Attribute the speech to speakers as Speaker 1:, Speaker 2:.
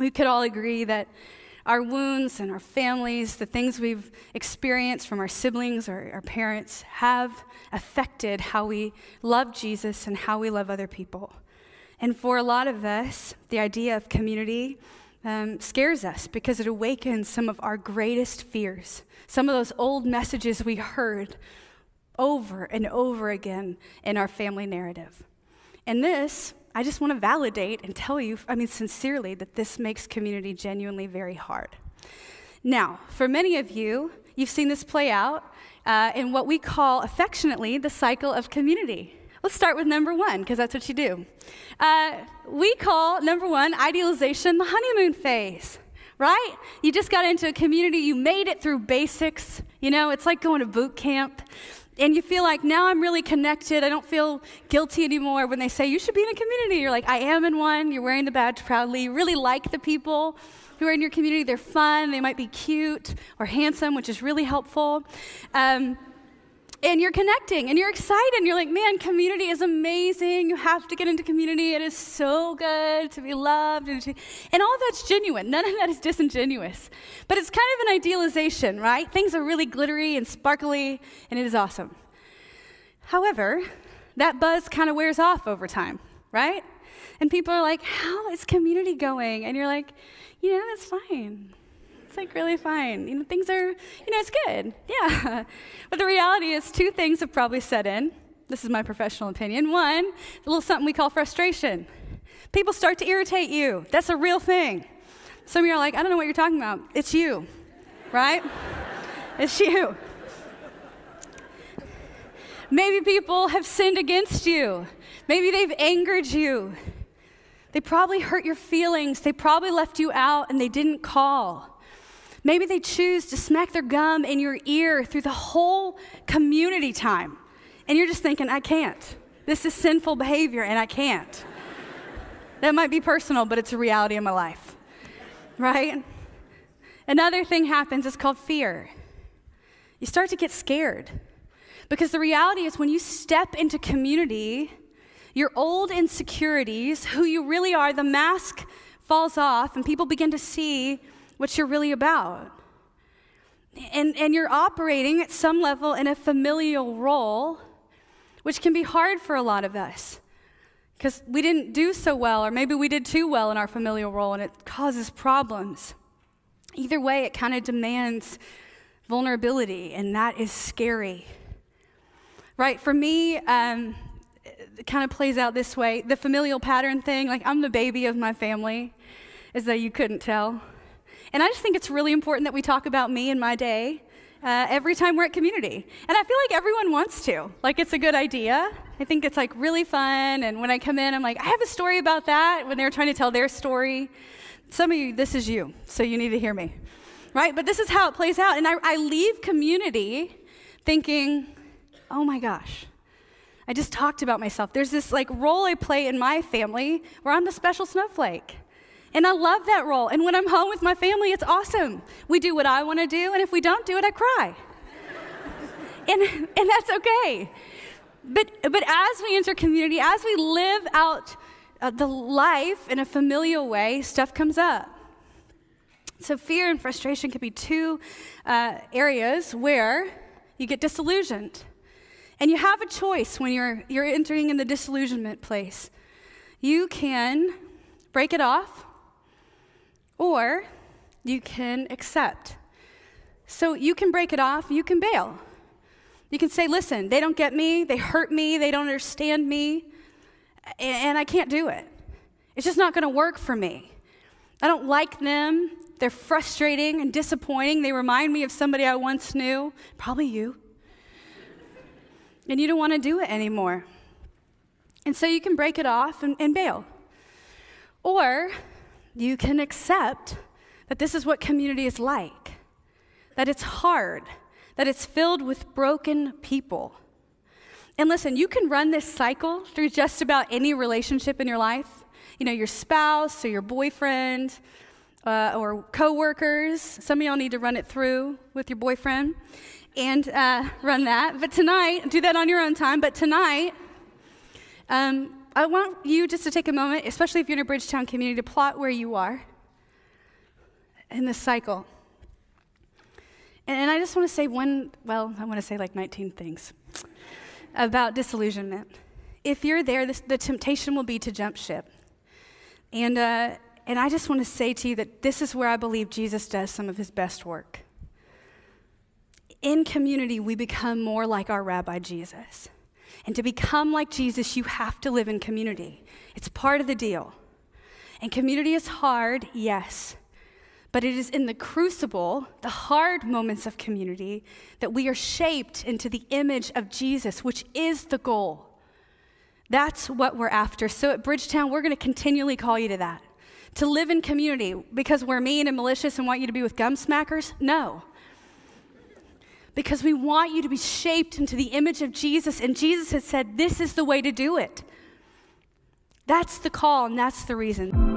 Speaker 1: We could all agree that our wounds and our families, the things we've experienced from our siblings or our parents, have affected how we love Jesus and how we love other people. And for a lot of us, the idea of community scares us because it awakens some of our greatest fears, some of those old messages we heard over and over again in our family narrative. And this, I just want to validate and tell you, sincerely, that this makes community genuinely very hard. Now, for many of you, you've seen this play out in what we call affectionately the cycle of community. Let's start with number one, because that's what you do. We call number one, idealization, the honeymoon phase, right? You just got into a community, you made it through basics. You know, it's like going to boot camp. And you feel like, now I'm really connected. I don't feel guilty anymore when they say, you should be in a community. You're like, I am in one. You're wearing the badge proudly. You really like the people who are in your community. They're fun. They might be cute or handsome, which is really helpful. And you're connecting, and you're excited, and you're like, man, community is amazing. You have to get into community. It is so good to be loved. And all of that's genuine. None of that is disingenuous. But it's kind of an idealization, right? Things are really glittery and sparkly, and it is awesome. However, that buzz kind of wears off over time, right? And people are like, how is community going? And you're like, it's fine. It's like really fine. Things are, it's good. Yeah. But the reality is two things have probably set in. This is my professional opinion. One, a little something we call frustration. People start to irritate you. That's a real thing. Some of you are like, I don't know what you're talking about. It's you, right? It's you. Maybe people have sinned against you. Maybe they've angered you. They probably hurt your feelings. They probably left you out and they didn't call. Maybe they choose to smack their gum in your ear through the whole community time. And you're just thinking, I can't. This is sinful behavior, and I can't. That might be personal, but it's a reality in my life, right? Another thing happens, it's called fear. You start to get scared. Because the reality is when you step into community, your old insecurities, who you really are, the mask falls off, and people begin to see what you're really about. And you're operating at some level in a familial role, which can be hard for a lot of us because we didn't do so well, or maybe we did too well in our familial role, and it causes problems. Either way, it kind of demands vulnerability, and that is scary. Right? For me, it kind of plays out this way. The familial pattern thing, like I'm the baby of my family, as though you couldn't tell. And I just think it's really important that we talk about me and my day every time we're at community. And I feel like everyone wants to. Like, it's a good idea. I think it's, like, really fun. And when I come in, I'm like, I have a story about that, when they're trying to tell their story. Some of you, this is you, so you need to hear me. Right? But this is how it plays out. And I leave community thinking, oh, my gosh. I just talked about myself. There's this, like, role I play in my family where I'm the special snowflake. And I love that role. And when I'm home with my family, it's awesome. We do what I want to do, and if we don't do it, I cry. and that's okay. But as we enter community, as we live out the life in a familial way, stuff comes up. So fear and frustration can be two areas where you get disillusioned. And you have a choice when you're entering in the disillusionment place. You can break it off, or you can accept. So you can break it off, you can bail. You can say, listen, they don't get me, they hurt me, they don't understand me, and I can't do it. It's just not going to work for me. I don't like them. They're frustrating and disappointing. They remind me of somebody I once knew, probably you. And you don't want to do it anymore. And so you can break it off and bail. Or you can accept that this is what community is like, that it's hard, that it's filled with broken people. And listen, you can run this cycle through just about any relationship in your life. You know, your spouse or your boyfriend or coworkers. Some of y'all need to run it through with your boyfriend and run that. But tonight, do that on your own time. But tonight, I want you just to take a moment, especially if you're in a Bridgetown community, to plot where you are. in this cycle. And I just want to say I want to say like 19 things about disillusionment. If you're there, the temptation will be to jump ship. And I just want to say to you that this is where I believe Jesus does some of his best work. In community, we become more like our Rabbi Jesus. And to become like Jesus, you have to live in community. It's part of the deal. And community is hard, yes. But it is in the crucible, the hard moments of community, that we are shaped into the image of Jesus, which is the goal. That's what we're after. So at Bridgetown, we're going to continually call you to that. To live in community because we're mean and malicious and want you to be with gum smackers? No. Because we want you to be shaped into the image of Jesus, and Jesus has said this is the way to do it. That's the call, and that's the reason.